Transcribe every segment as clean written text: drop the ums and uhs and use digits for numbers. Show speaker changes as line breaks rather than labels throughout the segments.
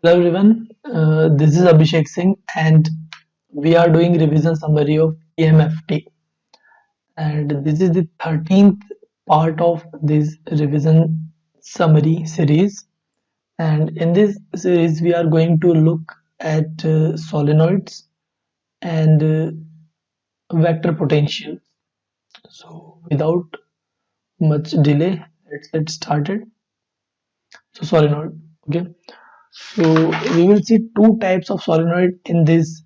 Hello everyone, this is Abhishek Singh and we are doing revision summary of EMFT, and this is the 13th part of this revision summary series. And in this series we are going to look at solenoids and vector potential. So without much delay, let's get started. So solenoid, okay. So we will see two types of solenoid in this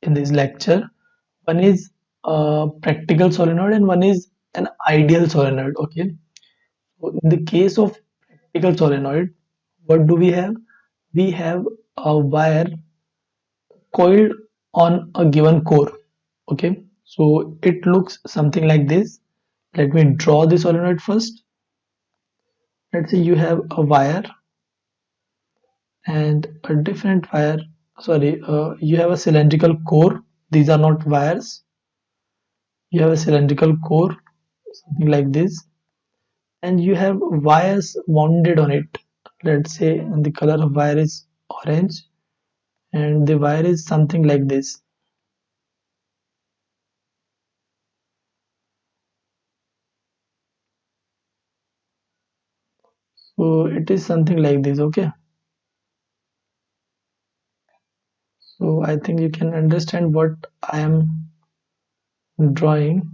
lecture. One is a practical solenoid and one is an ideal solenoid. Okay, so in the case of practical solenoid, what do we have? We have a wire coiled on a given core. Okay, so it looks something like this. Let me draw the solenoid first. Let's say you have a wire and a different wire. Sorry, you have a cylindrical core. These are not wires. You have a cylindrical core, something like this, and you have wires wounded on it. Let's say the color of wire is orange and the wire is something like this. So it is something like this. Okay, so I think you can understand what I am drawing.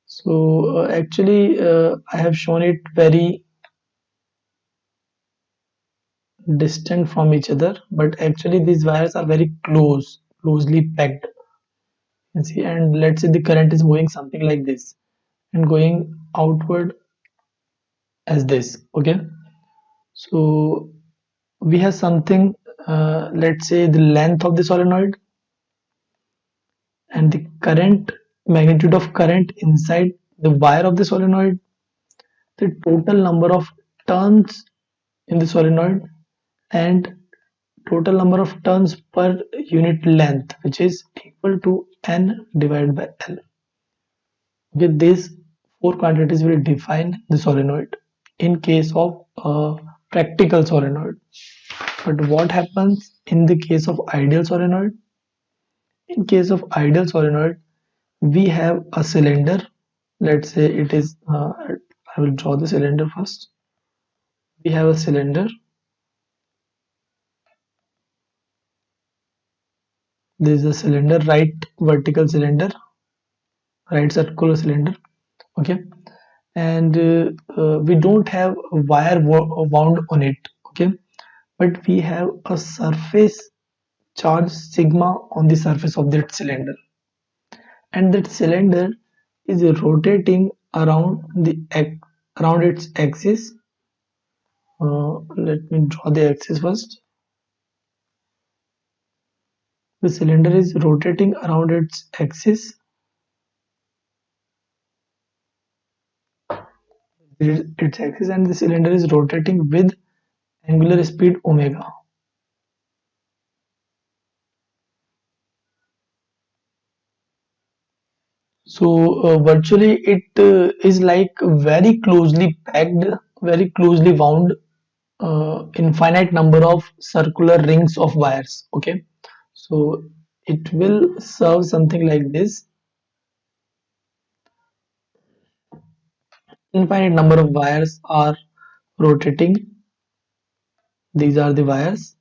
So actually I have shown it very distant from each other, but actually these wires are very closely packed. You see, and let's say the current is moving something like this and going outward as this. Okay, so we have something, let's say the length of the solenoid and the current, magnitude of current inside the wire of the solenoid, the total number of turns in the solenoid, and total number of turns per unit length, which is equal to N divided by L. With these four quantities will define the solenoid in case of a practical solenoid. But what happens in the case of ideal solenoid? In case of ideal solenoid, we have a cylinder. Let's say it is, I will draw the cylinder first. We have a cylinder. This is a cylinder, right vertical cylinder, right circular cylinder. Okay, and we don't have a wire wound on it. Okay, but we have a surface charge sigma on the surface of that cylinder, and that cylinder is rotating around around its axis. Let me draw the axis first. The cylinder is rotating around its axis, and the cylinder is rotating with angular speed omega. So virtually it is like very closely packed, very closely wound, infinite number of circular rings of wires. Okay, so it will serve something like this. Infinite number of wires are rotating. These are the wires.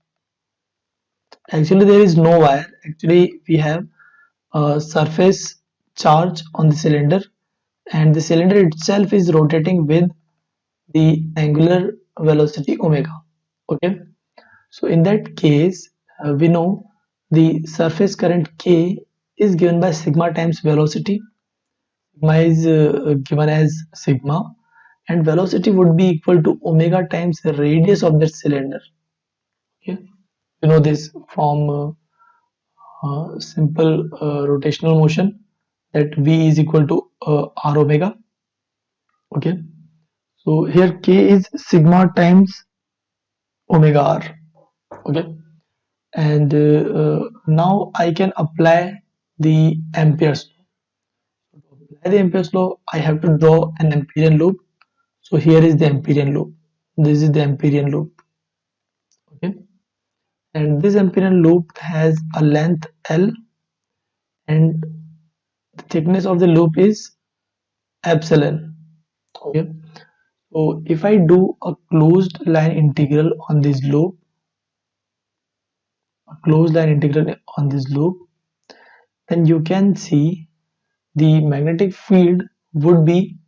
Actually there is no wire. Actually we have a surface charge on the cylinder, and the cylinder itself is rotating with the angular velocity omega. Okay, so in that case we know the surface current K is given by sigma times velocity. Sigma is given as sigma, and velocity would be equal to omega times the radius of that cylinder. Okay, you know this from simple rotational motion, that V is equal to R omega. Okay, so here K is sigma times omega R. Okay, and now I can apply the Ampere's law. To apply the Ampere's law, I have to draw an Amperian loop. So here is the Amperian loop. This is the Amperian loop. Okay, and this Amperian loop has a length L, and the thickness of the loop is epsilon. Okay, so if I do a closed line integral on this loop, then you can see the magnetic field would be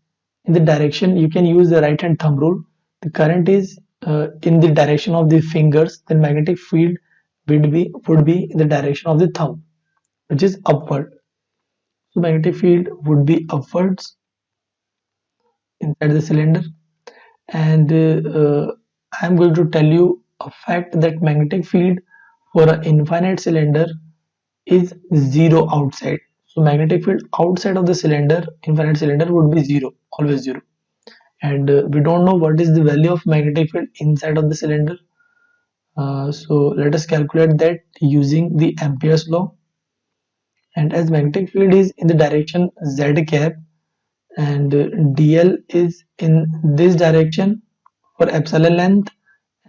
in the direction. You can use the right hand thumb rule. The current is in the direction of the fingers, then magnetic field would be in the direction of the thumb, which is upward. So magnetic field would be upwards inside the cylinder. And I am going to tell you a fact that magnetic field for an infinite cylinder is zero outside. So magnetic field outside of the cylinder, infinite cylinder, would be zero, always zero. And we don't know what is the value of magnetic field inside of the cylinder. So let us calculate that using the Ampere's law. And as magnetic field is in the direction z cap, and dl is in this direction for epsilon length,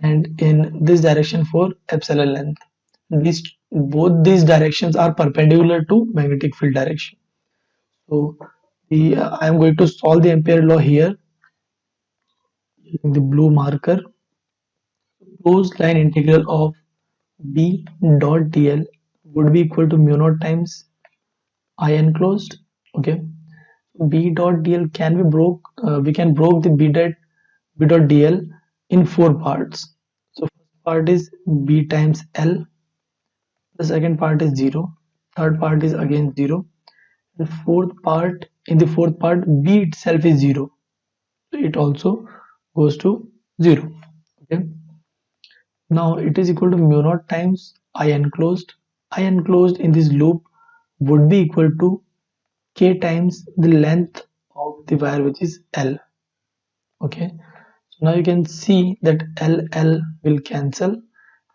and in this direction for epsilon length. Both these directions are perpendicular to magnetic field direction. So I am going to solve the Ampere law here using the blue marker. Closed line integral of B dot dl would be equal to mu naught times I enclosed. Okay, B dot dl can be broke. We can broke the B dot dl in four parts. So first part is B times L. The second part is 0. Third part is again 0. The fourth part, in the fourth part, B itself is 0. So it also goes to 0. Okay. Now it is equal to mu naught times I enclosed. I enclosed in this loop would be equal to K times the length of the wire, which is L. Okay. So now you can see that L will cancel,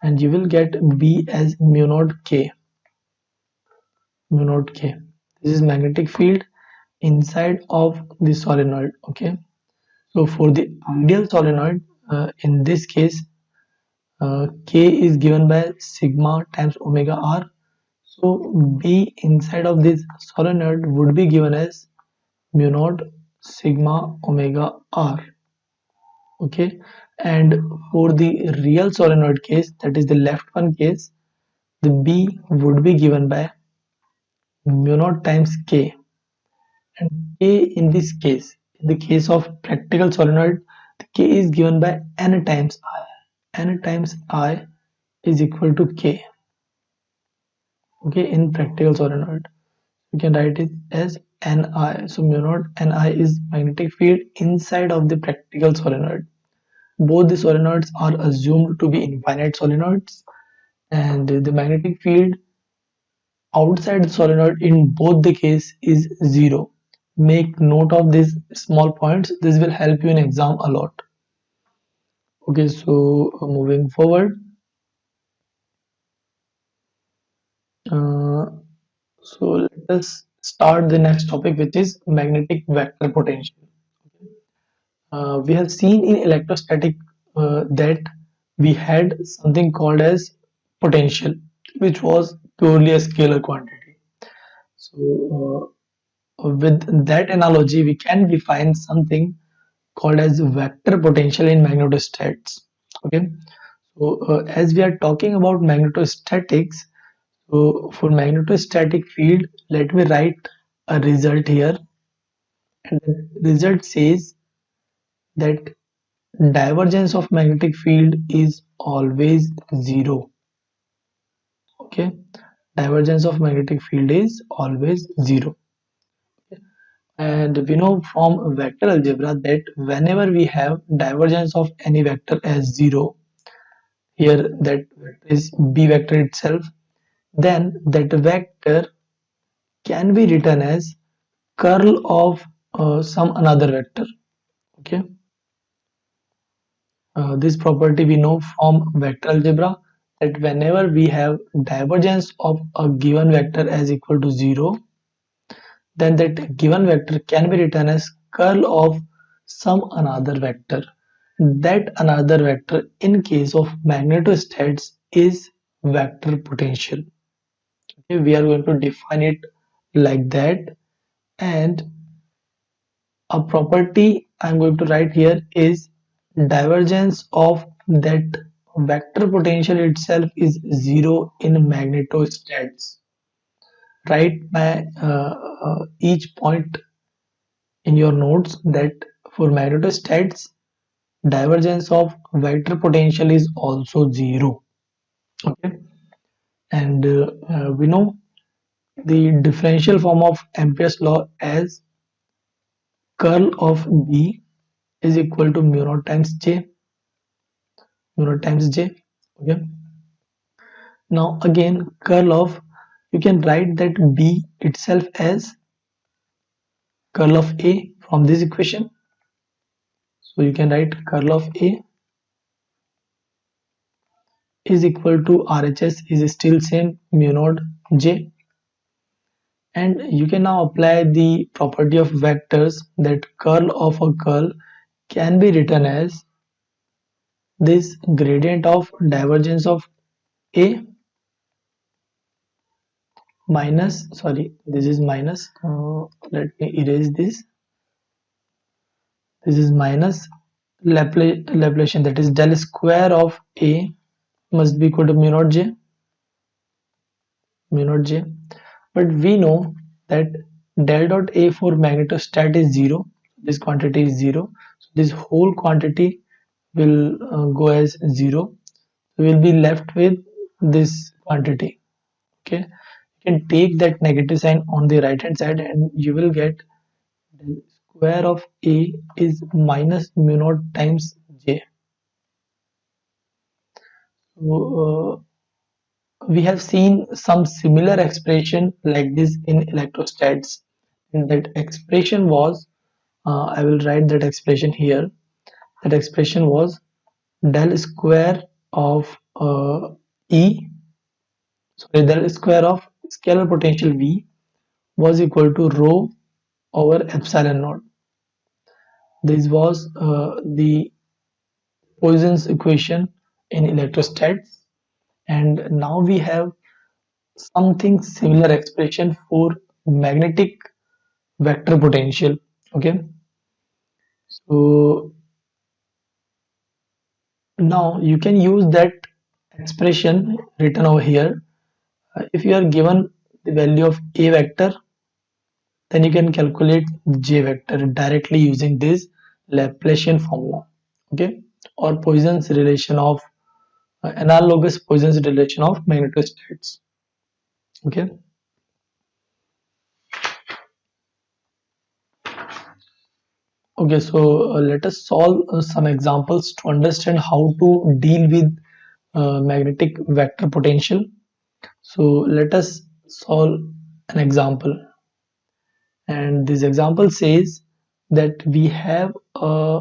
and you will get B as mu naught K. Mu naught K. This is magnetic field inside of the solenoid. Okay. So for the ideal solenoid, in this case, K is given by sigma times omega r. So B inside of this solenoid would be given as mu naught sigma omega r. Okay, and for the real solenoid case, that is the left one case, the B would be given by mu naught times K. And K in this case, in the case of practical solenoid, the K is given by N times I. N times I is equal to K. Okay, in practical solenoid, you can write it as Ni. So mu naught Ni is magnetic field inside of the practical solenoid. Both the solenoids are assumed to be infinite solenoids, and the magnetic field outside the solenoid in both the case is 0. Make note of these small points. This will help you in exam a lot. Okay, so moving forward. So let us start the next topic, which is magnetic vector potential. We have seen in electrostatic that we had something called as potential, which was purely a scalar quantity. So with that analogy, we can define something called as vector potential in magnetostats. Okay, so as we are talking about magnetostatics, so for magnetostatic field, let me write a result here, and the result says that divergence of magnetic field is always 0. Okay, divergence of magnetic field is always 0. And we know from vector algebra that whenever we have divergence of any vector as 0, here that is B vector itself, then that vector can be written as curl of some another vector. Okay, this property we know from vector algebra, that whenever we have divergence of a given vector as equal to 0, then that given vector can be written as curl of some another vector. that another vector in case of magnetostats is vector potential. Okay, we are going to define it like that, and a property I'm going to write here is divergence of that vector potential itself is zero in magnetostats. Write by each point in your notes that for magnetostats divergence of vector potential is also zero. Okay, and we know the differential form of Ampere's law as curl of B is equal to mu naught times J, mu naught times J. Okay, now again curl of, you can write that B itself as curl of A from this equation. So you can write curl of A is equal to RHS is still same mu naught J, and you can now apply the property of vectors that curl of a curl can be written as this gradient of divergence of A minus, sorry, this is minus, let me erase this, this is minus Laplacian, that is del square of A must be equal to mu naught J, mu naught J. But we know that del dot A for magnetostat is 0, this quantity is 0, so this whole quantity will go as 0, so we will be left with this quantity. Okay, you can take that negative sign on the right hand side and you will get del square of A is minus mu naught times J. So, we have seen some similar expression like this in electrostats, and that expression was, I will write that expression here, that expression was del square of E, sorry, del square of scalar potential V was equal to rho over epsilon naught. This was the Poisson's equation in electrostats, and now we have something similar expression for magnetic vector potential. Okay, so now you can use that expression written over here. If you are given the value of A vector, then you can calculate J vector directly using this Laplacian formula. Okay, or Poisson's relation of analogous Poisson's relation of magnetostats. Okay, okay, so let us solve some examples to understand how to deal with magnetic vector potential. So let us solve an example, and this example says that we have a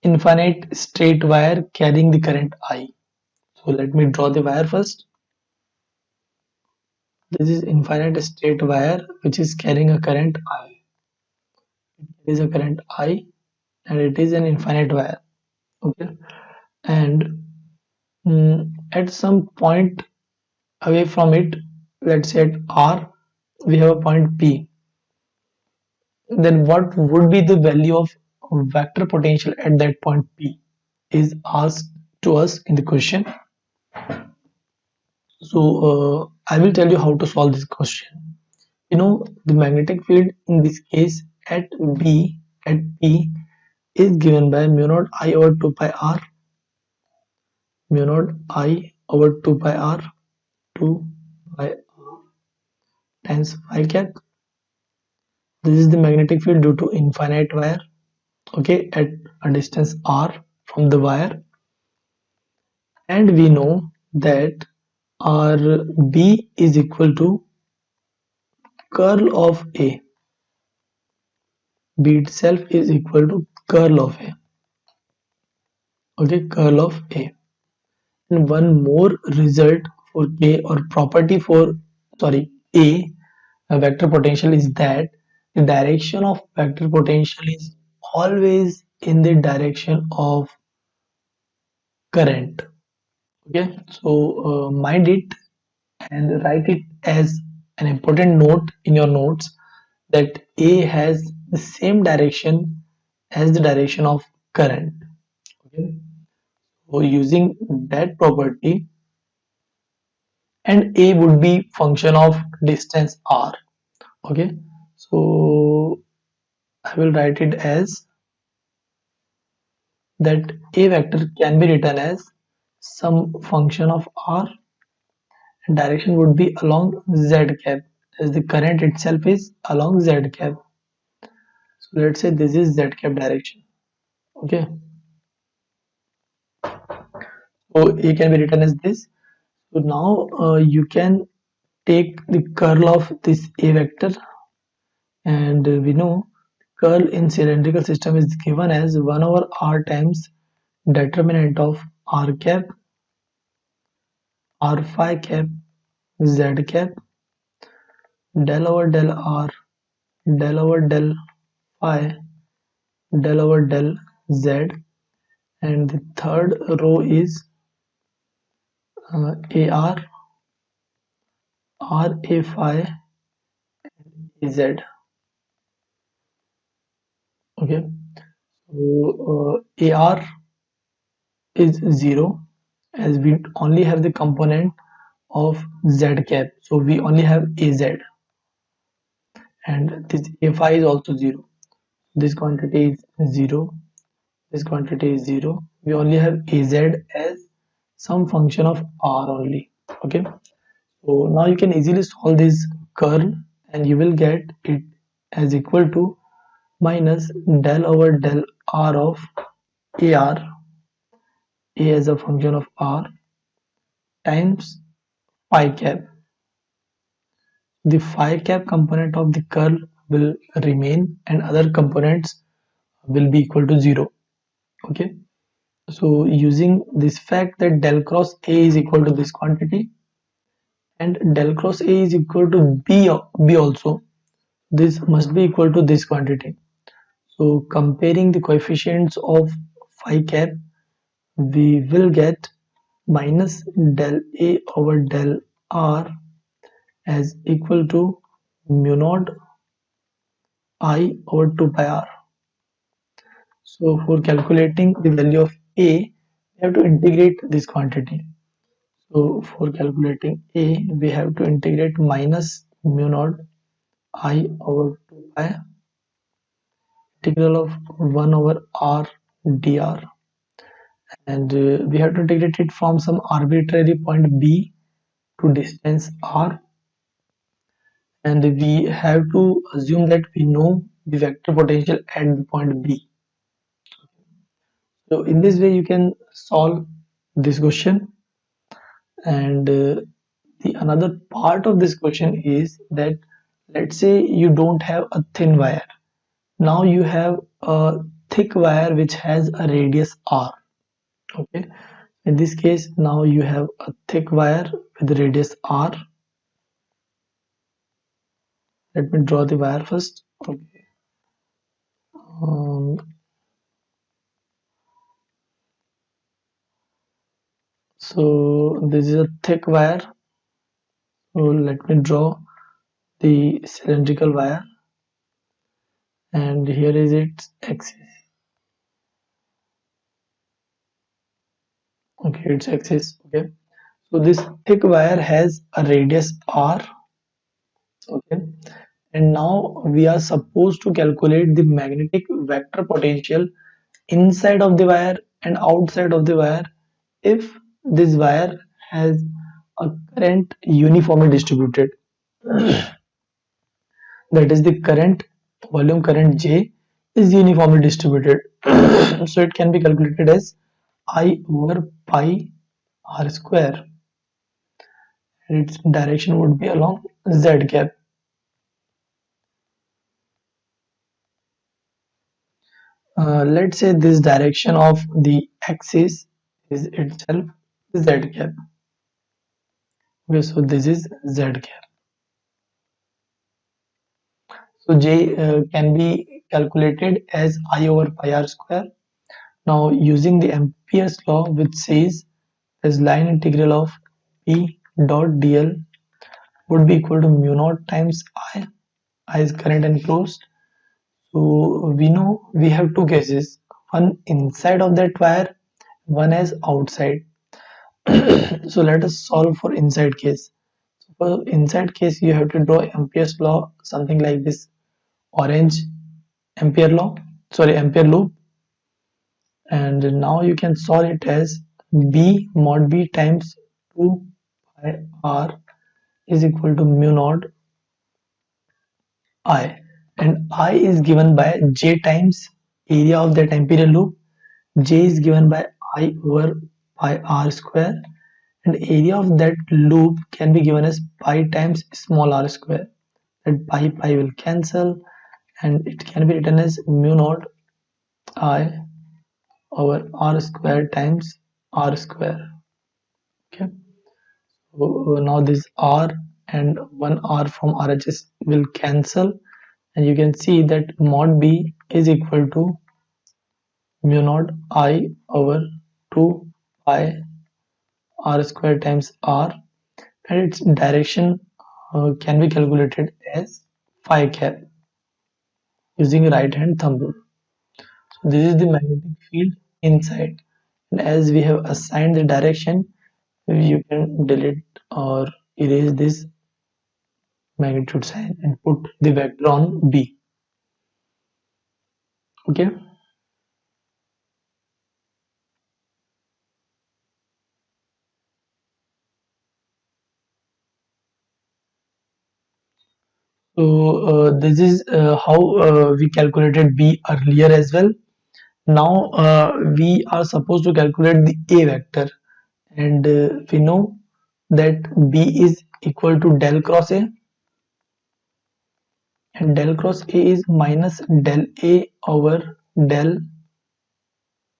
infinite straight wire carrying the current I. So let me draw the wire first. This is infinite straight wire which is carrying a current I. It is a current I and it is an infinite wire. Okay, and at some point away from it, let's say at R, we have a point P. Then what would be the value of vector potential at that point P is asked to us in the question. So I will tell you how to solve this question. You know, the magnetic field in this case at B, at P, is given by mu naught I over 2 pi R, mu naught I over 2 pi R, 2 pi R times phi cap. This is the magnetic field due to infinite wire, okay, at a distance R from the wire, and we know that RB is equal to curl of A. B itself is equal to curl of A. Okay, curl of A. And one more result for K, or property for, sorry, A vector potential, is that the direction of vector potential is always in the direction of current. Okay, so mind it and write it as an important note in your notes that A has the same direction as the direction of current. Okay, so using that property, and A would be function of distance r. Okay, so I will write it as that A vector can be written as some function of r, and direction would be along z cap, as the current itself is along z cap. So let's say this is z cap direction. Okay, so A can be written as this. So now you can take the curl of this A vector, and we know curl in cylindrical system is given as 1 over r times determinant of r cap, r phi cap, z cap, del over del r, del over del phi, del over del z, and the third row is ar, r a phi, az. Okay, so ar is 0, as we only have the component of z cap, so we only have az, and this a phi is also 0. This quantity is 0, this quantity is 0. We only have az as some function of r only. Okay, so now you can easily solve this curl, and you will get it as equal to minus del over del r of ar, a as a function of r, times phi cap. The phi cap component of the curl will remain, and other components will be equal to 0. Okay, so using this fact that del cross A is equal to this quantity and del cross A is equal to B also, this must be equal to this quantity. So comparing the coefficients of phi cap, we will get minus del A over del R as equal to mu naught I over 2 pi R. So for calculating the value of A, we have to integrate this quantity. So for calculating A, we have to integrate minus mu naught I over 2 pi integral of 1 over R dr, and we have to integrate it from some arbitrary point B to distance R, and we have to assume that we know the vector potential at the point B. So in this way you can solve this question. And the another part of this question is that, let's say you don't have a thin wire, now you have a thick wire which has a radius r. Okay, in this case now you have a thick wire with the radius r. Let me draw the wire first. Okay, um, so this is a thick wire, so let me draw the cylindrical wire, and here is its axis. Okay, its axis. Okay, so this thick wire has a radius r. Okay, and now we are supposed to calculate the magnetic vector potential inside of the wire and outside of the wire if this wire has a current uniformly distributed. That is, the current, volume current J, is uniformly distributed. So it can be calculated as I over pi r square, and its direction would be along z cap. Let's say this direction of the axis is itself z cap. Okay, so this is z cap. So J can be calculated as I over pi r square. Now using the Ampere's law, which says as line integral of P dot dl would be equal to mu naught times I is current enclosed. So we know we have two cases, one inside of that wire, one as outside. So let us solve for inside case. So for inside case, you have to draw Ampere's law, something like this orange Ampere law, sorry, Ampere loop. And now you can solve it as B mod B times 2 pi R is equal to mu naught I, and I is given by J times area of that Ampere loop. J is given by I over pi R square, and area of that loop can be given as pi times small r square. That pi will cancel, and it can be written as mu naught I over r square times r square. Okay, so now this r and one r from RHS will cancel, and you can see that mod B is equal to mu naught I over 2 pi r square times r, and its direction can be calculated as phi cap using right hand thumb rule. So this is the magnetic field inside, and as we have assigned the direction, you can delete or erase this magnitude sign and put the vector on B. Okay, so this is how we calculated B earlier as well. Now we are supposed to calculate the A vector, and we know that B is equal to del cross A, and del cross A is minus del A over del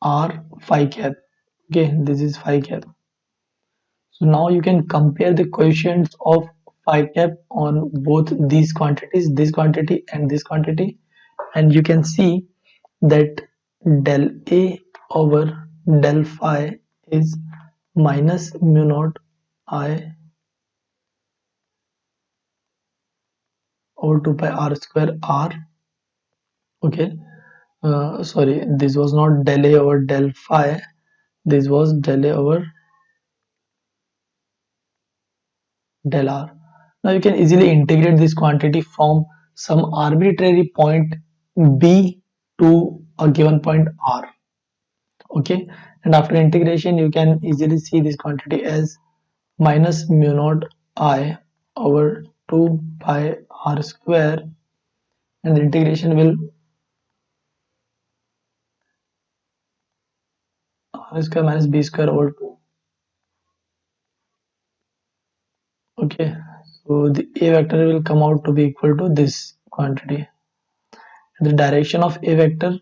R phi cap. Okay, this is phi cap. So now you can compare the coefficients of phi cap on both these quantities, this quantity and this quantity, and you can see that del A over del phi is minus mu naught I over 2 pi r square r. Okay, sorry, this was not del A over del phi, this was del A over del r. Now you can easily integrate this quantity from some arbitrary point B to a given point r. Okay, and after integration you can easily see this quantity as minus mu naught I over 2 pi r square, and the integration will r square minus b square over 2. Okay, so the A vector will come out to be equal to this quantity. The direction of A vector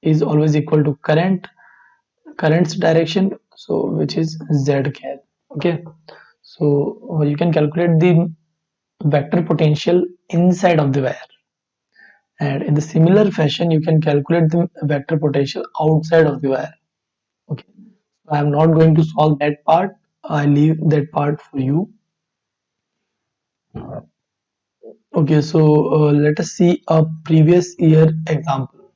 is always equal to current's direction, so which is z cap. Okay, so you can calculate the vector potential inside of the wire, and in the similar fashion you can calculate the vector potential outside of the wire. Okay, I am not going to solve that part, I leave that part for you. Okay, so let us see a previous year example.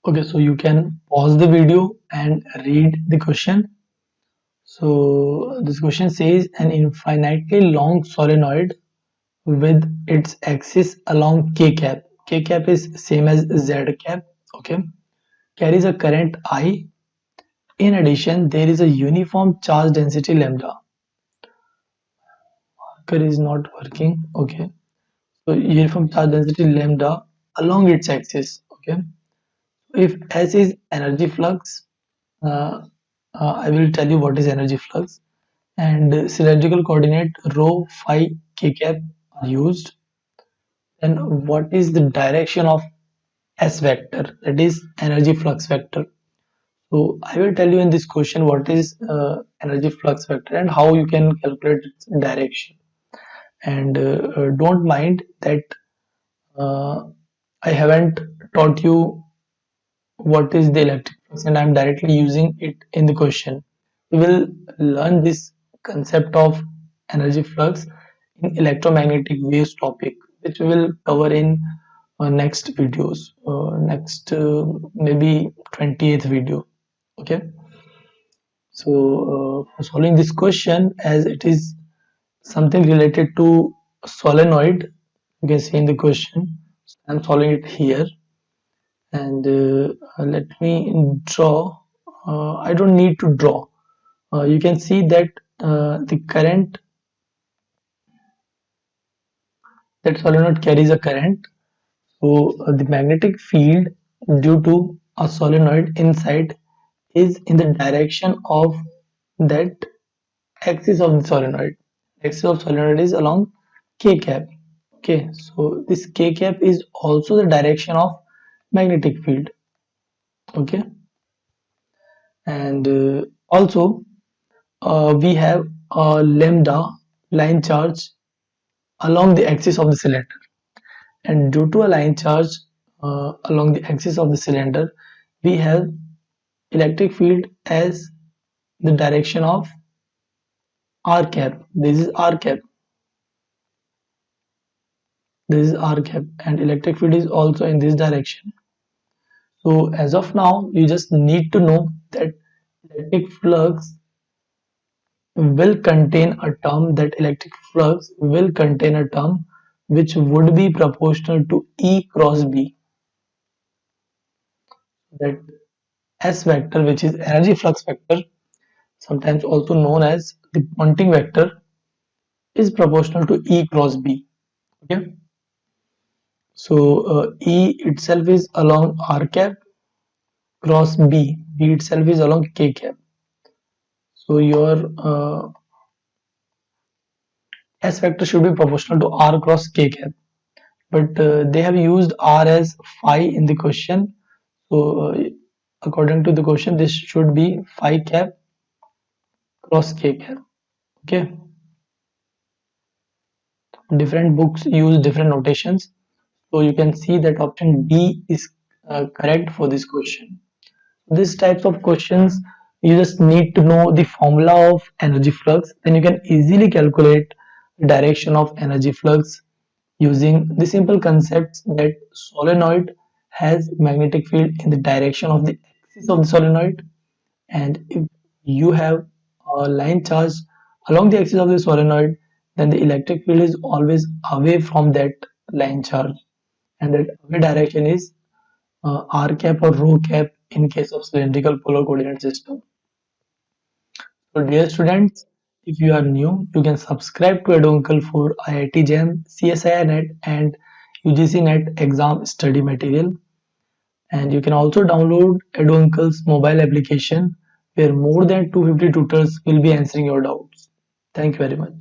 Okay, so you can pause the video and read the question. So this question says an infinitely long solenoid with its axis along k cap. K cap is same as z cap. Okay, carries a current I. In addition, there is a uniform charge density lambda. Marker is not working. Okay, so uniform charge density lambda along its axis. Okay, if S is energy flux, uh, I will tell you what is energy flux, and cylindrical coordinate rho phi k cap are used. Then what is the direction of S vector, that is energy flux vector. So I will tell you in this question what is energy flux vector and how you can calculate its direction. and don't mind that uh, I haven't taught you what is the electric flux and I'm directly using it in the question. We will learn this concept of energy flux in electromagnetic waves topic, which we will cover in next videos, next maybe 20th video. Okay, so for solving this question, as it is something related to solenoid, you can see in the question. I'm solving it here, and let me draw. I don't need to draw. You can see that the current, that solenoid carries a current. So the magnetic field due to a solenoid inside is in the direction of that axis of the solenoid. Axis of solenoid is along k cap. Okay, so this k cap is also the direction of magnetic field. Okay, and also we have a lambda line charge along the axis of the cylinder, and due to a line charge along the axis of the cylinder, we have electric field as the direction of r cap. This is r cap. This is r cap, and electric field is also in this direction. So as of now, you just need to know that electric flux will contain a term, that electric flux will contain a term which would be proportional to E cross B. That S vector, which is energy flux vector, sometimes also known as the Ponting vector, is proportional to E cross B. Okay, so E itself is along R cap, cross B itself is along K cap. So your S vector should be proportional to R cross K cap, but they have used R as phi in the question. So according to the question, this should be phi cap cross K cap. Okay, different books use different notations. So you can see that option B is correct for this question. These types of questions, you just need to know the formula of energy flux, then you can easily calculate the direction of energy flux using the simple concepts that solenoid has magnetic field in the direction of the axis of the solenoid, and if you have a line charge along the axis of the solenoid, then the electric field is always away from that line charge, and that away direction is r cap or rho cap in case of cylindrical polar coordinate system. So dear students, if you are new, you can subscribe to Eduncle for IIT JAM, CSIR NET and UGC NET exam study material. And you can also download Eduncle's mobile application where more than 250 tutors will be answering your doubts. Thank you very much.